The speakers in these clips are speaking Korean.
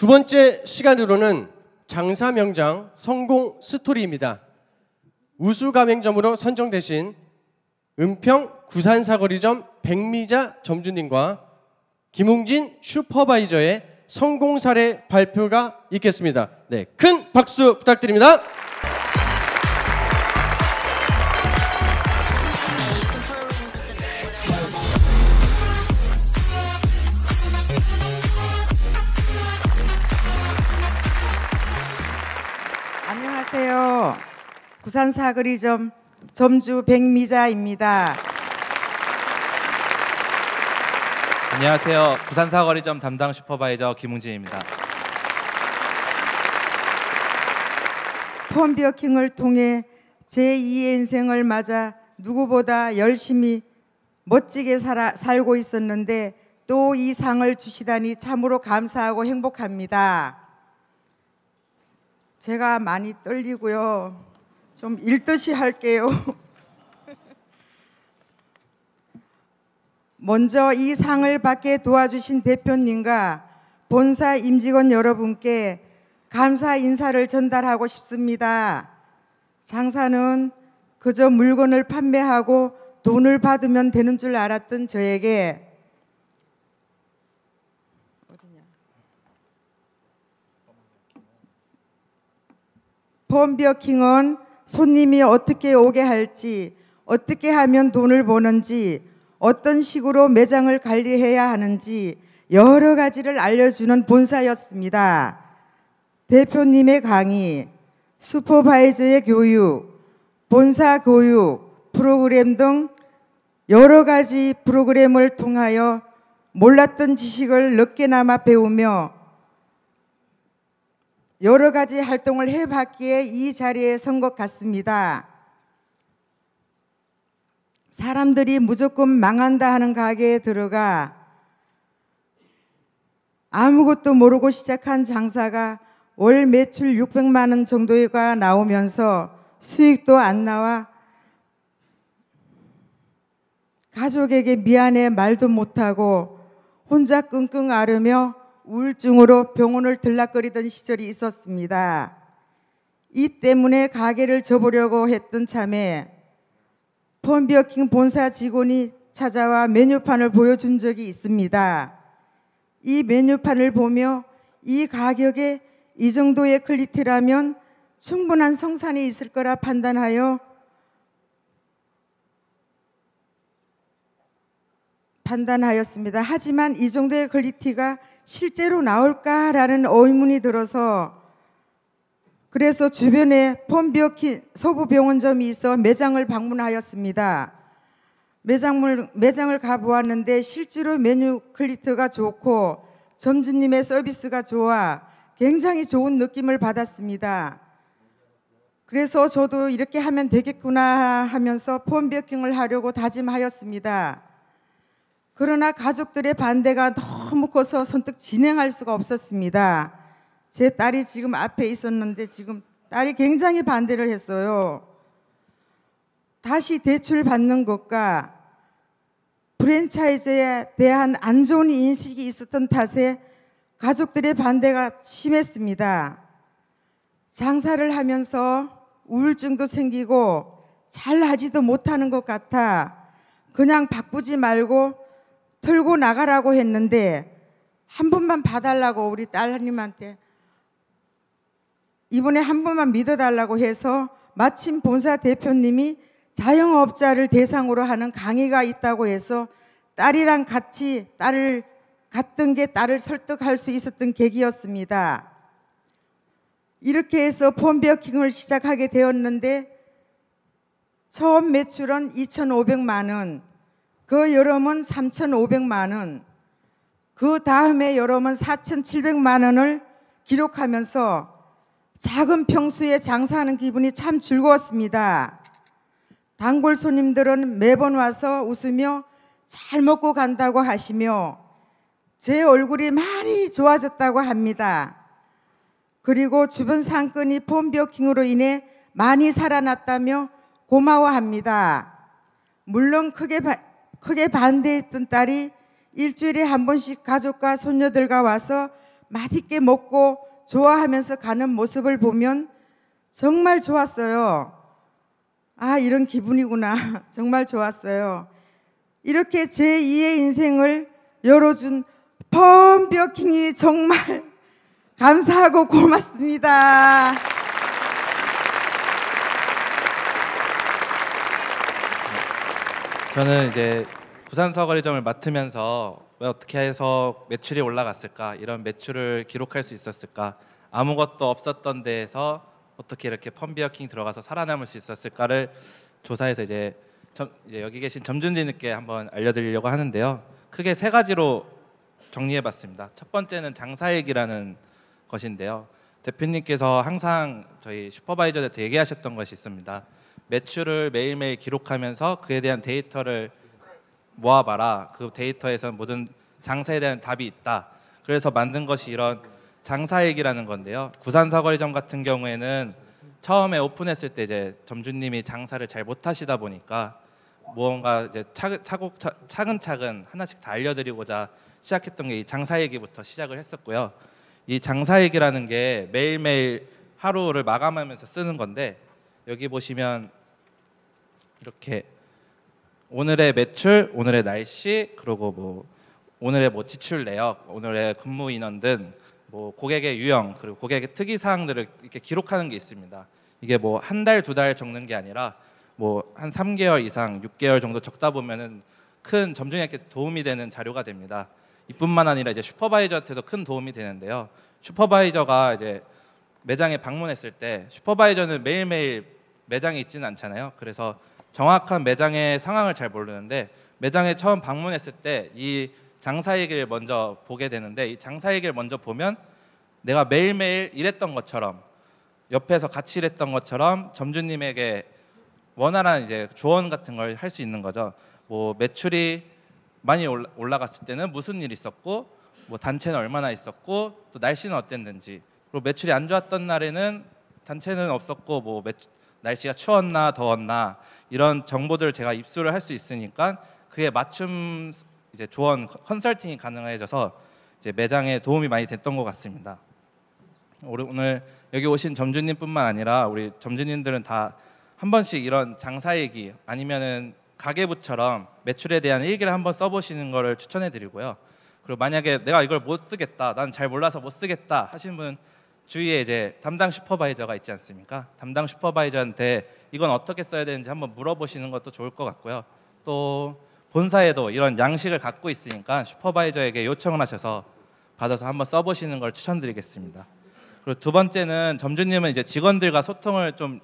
두 번째 시간으로는 장사명장 성공 스토리입니다. 우수 가맹점으로 선정되신 은평 구산사거리점 백미자 점주님과 김웅진 슈퍼바이저의 성공 사례 발표가 있겠습니다. 네, 큰 박수 부탁드립니다. 안녕하세요. 구산사거리점 점주 백미자입니다. 안녕하세요. 부산사거리점 담당 슈퍼바이저 김웅진입니다. 펌비어킹을 통해 제2의 인생을 맞아 누구보다 열심히 멋지게 살고 있었는데 또 이 상을 주시다니 참으로 감사하고 행복합니다. 제가 많이 떨리고요. 좀 읽듯이 할게요. 먼저 이 상을 받게 도와주신 대표님과 본사 임직원 여러분께 감사 인사를 전달하고 싶습니다. 장사는 그저 물건을 판매하고 돈을 받으면 되는 줄 알았던 저에게 펌비어킹은 손님이 어떻게 오게 할지, 어떻게 하면 돈을 버는지, 어떤 식으로 매장을 관리해야 하는지 여러 가지를 알려주는 본사였습니다. 대표님의 강의, 슈퍼바이저의 교육, 본사 교육, 프로그램 등 여러 가지 프로그램을 통하여 몰랐던 지식을 늦게나마 배우며 여러 가지 활동을 해봤기에 이 자리에 선 것 같습니다. 사람들이 무조건 망한다 하는 가게에 들어가 아무것도 모르고 시작한 장사가 월 매출 600만 원 정도가 나오면서 수익도 안 나와 가족에게 미안해 말도 못하고 혼자 끙끙 앓으며 우울증으로 병원을 들락거리던 시절이 있었습니다. 이 때문에 가게를 접으려고 했던 참에 펌비어킹 본사 직원이 찾아와 메뉴판을 보여준 적이 있습니다. 이 메뉴판을 보며 이 가격에 이 정도의 퀄리티라면 충분한 성산이 있을 거라 판단하였습니다. 하지만 이 정도의 퀄리티가 실제로 나올까라는 의문이 들어서 그래서 주변에 펌비어킹 서부병원점이 있어 매장을 방문하였습니다. 매장을 가보았는데 실제로 메뉴 퀄리티가 좋고 점주님의 서비스가 좋아 굉장히 좋은 느낌을 받았습니다. 그래서 저도 이렇게 하면 되겠구나 하면서 펌비어킹을 하려고 다짐하였습니다. 그러나 가족들의 반대가 너무 커서 선뜻 진행할 수가 없었습니다. 제 딸이 지금 앞에 있었는데 지금 딸이 굉장히 반대를 했어요. 다시 대출 받는 것과 프랜차이즈에 대한 안 좋은 인식이 있었던 탓에 가족들의 반대가 심했습니다. 장사를 하면서 우울증도 생기고 잘 하지도 못하는 것 같아 그냥 바꾸지 말고 털고 나가라고 했는데 한 번만 봐달라고 우리 딸님한테 이번에 한 번만 믿어달라고 해서 마침 본사 대표님이 자영업자를 대상으로 하는 강의가 있다고 해서 딸이랑 같이 갔던 게 딸을 설득할 수 있었던 계기였습니다. 이렇게 해서 펌비어킹을 시작하게 되었는데 처음 매출은 2,500만 원, 그 여름은 3,500만 원, 그 다음에 여름은 4,700만 원을 기록하면서 작은 평수에 장사하는 기분이 참 즐거웠습니다. 단골 손님들은 매번 와서 웃으며 잘 먹고 간다고 하시며 제 얼굴이 많이 좋아졌다고 합니다. 그리고 주변 상권이 펌비어킹으로 인해 많이 살아났다며 고마워합니다. 물론 크게 반대했던 딸이 일주일에 한 번씩 가족과 손녀들과 와서 맛있게 먹고 좋아하면서 가는 모습을 보면 정말 좋았어요. 아, 이런 기분이구나. 정말 좋았어요. 이렇게 제2의 인생을 열어준 펌벼킹이 정말 감사하고 고맙습니다. 저는 이제 부산 사거리점을 맡으면서 왜 어떻게 해서 매출이 올라갔을까, 이런 매출을 기록할 수 있었을까, 아무것도 없었던 데에서 어떻게 이렇게 펌비어킹 들어가서 살아남을 수 있었을까를 조사해서 이제 여기 계신 점주님께 한번 알려드리려고 하는데요. 크게 세 가지로 정리해봤습니다. 첫 번째는 장사일기라는 것인데요. 대표님께서 항상 저희 슈퍼바이저한테 얘기하셨던 것이 있습니다. 매출을 매일매일 기록하면서 그에 대한 데이터를 모아봐라. 그 데이터에서 모든 장사에 대한 답이 있다. 그래서 만든 것이 이런 장사일기라는 건데요. 구산 사거리점 같은 경우에는 처음에 오픈했을 때 이제 점주님이 장사를 잘 못하시다 보니까 무언가 이제 차근차근 하나씩 다 알려드리고자 시작했던 게 이 장사일기부터 시작을 했었고요. 이 장사일기라는 게 매일매일 하루를 마감하면서 쓰는 건데, 여기 보시면 이렇게 오늘의 매출, 오늘의 날씨, 그리고 뭐 오늘의 뭐 지출 내역, 오늘의 근무 인원 등 뭐 고객의 유형, 그리고 고객의 특이 사항들을 이렇게 기록하는 게 있습니다. 이게 뭐 한 달, 두 달 적는 게 아니라 뭐 한 3개월 이상, 6개월 정도 적다 보면은 큰 점주님께 도움이 되는 자료가 됩니다. 이뿐만 아니라 이제 슈퍼바이저한테도 큰 도움이 되는데요. 슈퍼바이저가 이제 매장에 방문했을 때, 슈퍼바이저는 매일매일 매장에 있지는 않잖아요. 그래서 정확한 매장의 상황을 잘 모르는데, 매장에 처음 방문했을 때 이 장사일기를 먼저 보게 되는데, 이 장사일기를 먼저 보면 내가 매일매일 일했던 것처럼, 옆에서 같이 일했던 것처럼 점주님에게 원활한 이제 조언 같은 걸 할 수 있는 거죠. 뭐 매출이 많이 올라갔을 때는 무슨 일이 있었고, 뭐 단체는 얼마나 있었고, 또 날씨는 어땠는지, 그리고 매출이 안 좋았던 날에는 단체는 없었고 뭐 날씨가 추웠나 더웠나, 이런 정보들을 제가 입수를 할 수 있으니까 그에 맞춤 이제 조언 컨설팅이 가능해져서 이제 매장에 도움이 많이 됐던 것 같습니다. 오늘 여기 오신 점주님뿐만 아니라 우리 점주님들은 다 한 번씩 이런 장사일기 아니면은 가계부처럼 매출에 대한 일기를 한번 써보시는 것을 추천해드리고요. 그리고 만약에 내가 이걸 못 쓰겠다, 난 잘 몰라서 못 쓰겠다 하시는 분, 주위에 이제 담당 슈퍼바이저가 있지 않습니까? 담당 슈퍼바이저한테 이건 어떻게 써야 되는지 한번 물어보시는 것도 좋을 것 같고요. 또 본사에도 이런 양식을 갖고 있으니까 슈퍼바이저에게 요청을 하셔서 받아서 한번 써보시는 걸 추천드리겠습니다. 그리고 두 번째는 점주님은 이제 직원들과 소통을 좀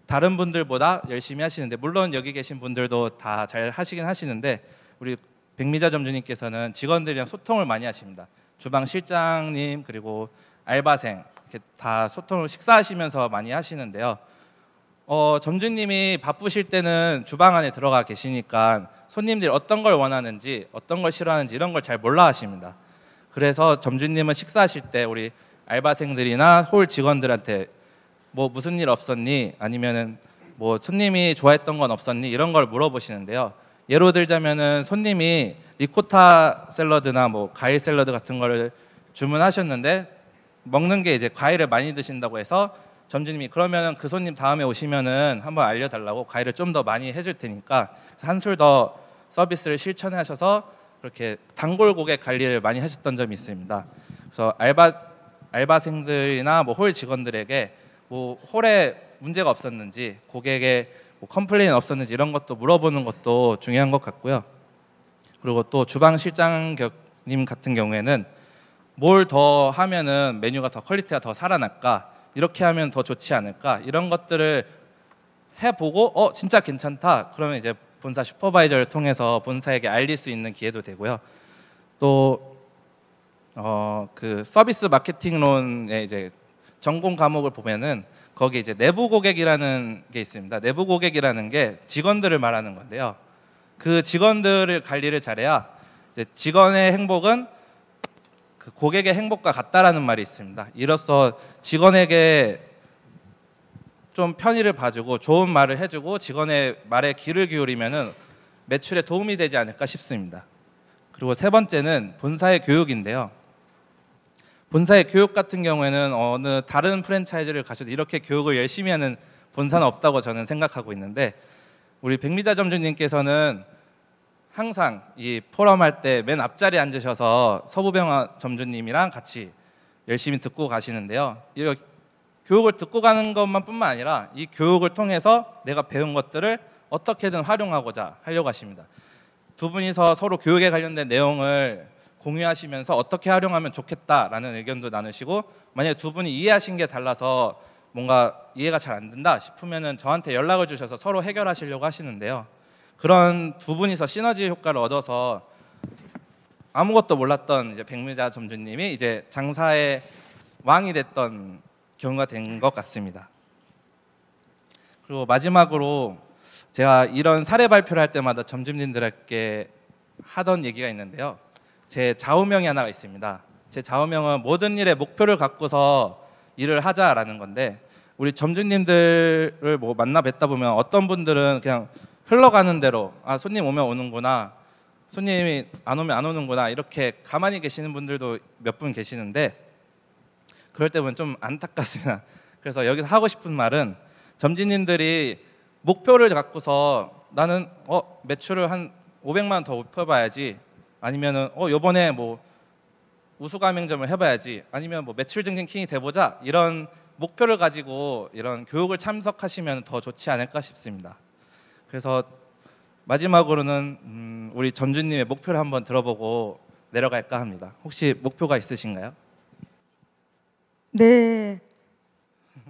다른 분들보다 열심히 하시는데, 물론 여기 계신 분들도 다 잘 하시긴 하시는데, 우리 백미자 점주님께서는 직원들이랑 소통을 많이 하십니다. 주방 실장님 그리고 알바생 이렇게 다 소통을 식사하시면서 많이 하시는데요. 점주님이 바쁘실 때는 주방 안에 들어가 계시니까 손님들이 어떤 걸 원하는지, 어떤 걸 싫어하는지 이런 걸 잘 몰라 하십니다. 그래서 점주님은 식사하실 때 우리 알바생들이나 홀 직원들한테 뭐 무슨 일 없었니? 아니면은 뭐 손님이 좋아했던 건 없었니? 이런 걸 물어보시는데요. 예로 들자면은 손님이 리코타 샐러드나 뭐 과일 샐러드 같은 거를 주문하셨는데 먹는 게 이제 과일을 많이 드신다고 해서 점주님이 그러면은 그 손님 다음에 오시면은 한번 알려달라고 과일을 좀 더 많이 해줄 테니까 한술 더 서비스를 실천하셔서 그렇게 단골 고객 관리를 많이 하셨던 점이 있습니다. 그래서 알바생들이나 뭐 홀 직원들에게 뭐 홀에 문제가 없었는지, 고객의 뭐 컴플레인 없었는지 이런 것도 물어보는 것도 중요한 것 같고요. 그리고 또 주방 실장님 같은 경우에는 뭘 더 하면은 메뉴가 더 퀄리티가 더 살아날까, 이렇게 하면 더 좋지 않을까, 이런 것들을 해보고 진짜 괜찮다 그러면 이제 본사 슈퍼바이저를 통해서 본사에게 알릴 수 있는 기회도 되고요. 또 그 서비스 마케팅론의 이제 전공 과목을 보면은 거기 이제 내부 고객이라는 게 있습니다. 내부 고객이라는 게 직원들을 말하는 건데요. 그 직원들을 관리를 잘해야 이제 직원의 행복은 그 고객의 행복과 같다라는 말이 있습니다. 이로써 직원에게 좀 편의를 봐주고 좋은 말을 해주고 직원의 말에 귀를 기울이면은 매출에 도움이 되지 않을까 싶습니다. 그리고 세 번째는 본사의 교육인데요. 본사의 교육 같은 경우에는 어느 다른 프랜차이즈를 가셔도 이렇게 교육을 열심히 하는 본사는 없다고 저는 생각하고 있는데, 우리 백미자 점주님께서는 항상 이 포럼 할 때 맨 앞자리에 앉으셔서 서부병화 점주님이랑 같이 열심히 듣고 가시는데요. 이 교육을 듣고 가는 것만뿐만 아니라 이 교육을 통해서 내가 배운 것들을 어떻게든 활용하고자 하려고 하십니다. 두 분이서 서로 교육에 관련된 내용을 공유하시면서 어떻게 활용하면 좋겠다라는 의견도 나누시고, 만약에 두 분이 이해하신 게 달라서 뭔가 이해가 잘 안 된다 싶으면은 저한테 연락을 주셔서 서로 해결하시려고 하시는데요. 그런 두 분이서 시너지 효과를 얻어서 아무것도 몰랐던 이제 백미자 점주님이 이제 장사의 왕이 됐던 경우가 된 것 같습니다. 그리고 마지막으로 제가 이런 사례 발표를 할 때마다 점주님들에게 하던 얘기가 있는데요. 제 좌우명이 하나가 있습니다. 제 좌우명은 모든 일에 목표를 갖고서 일을 하자라는 건데, 우리 점주님들을 뭐 만나 뵙다 보면 어떤 분들은 그냥 흘러가는 대로 손님 오면 오는구나, 손님이 안 오면 안 오는구나 이렇게 가만히 계시는 분들도 몇 분 계시는데, 그럴 때 보면 좀 안타깝습니다. 그래서 여기서 하고 싶은 말은, 점주님들이 목표를 갖고서 나는 매출을 한 500만 원 더 높여봐야지, 아니면은 요번에 뭐 우수 가맹점을 해봐야지, 아니면 뭐 매출 증진킹이 돼보자, 이런 목표를 가지고 이런 교육을 참석하시면 더 좋지 않을까 싶습니다. 그래서 마지막으로는 우리 점주님의 목표를 한번 들어보고 내려갈까 합니다. 혹시 목표가 있으신가요? 네,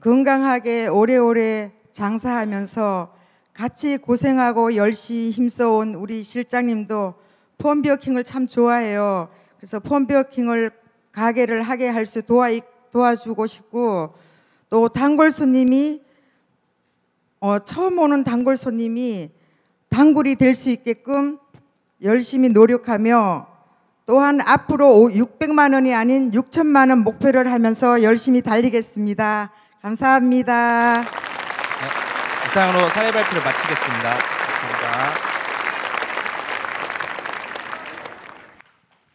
건강하게 오래오래 장사하면서 같이 고생하고 열심히 힘써온 우리 실장님도 폼비어킹을 참 좋아해요. 그래서 폼비어킹을 가게를 하게 할 수 도와주고 싶고, 또 단골 손님이 처음 오는 단골 손님이 단골이 될 수 있게끔 열심히 노력하며, 또한 앞으로 600만 원이 아닌 6천만 원 목표를 하면서 열심히 달리겠습니다. 감사합니다. 네, 이상으로 사회 발표를 마치겠습니다. 감사합니다.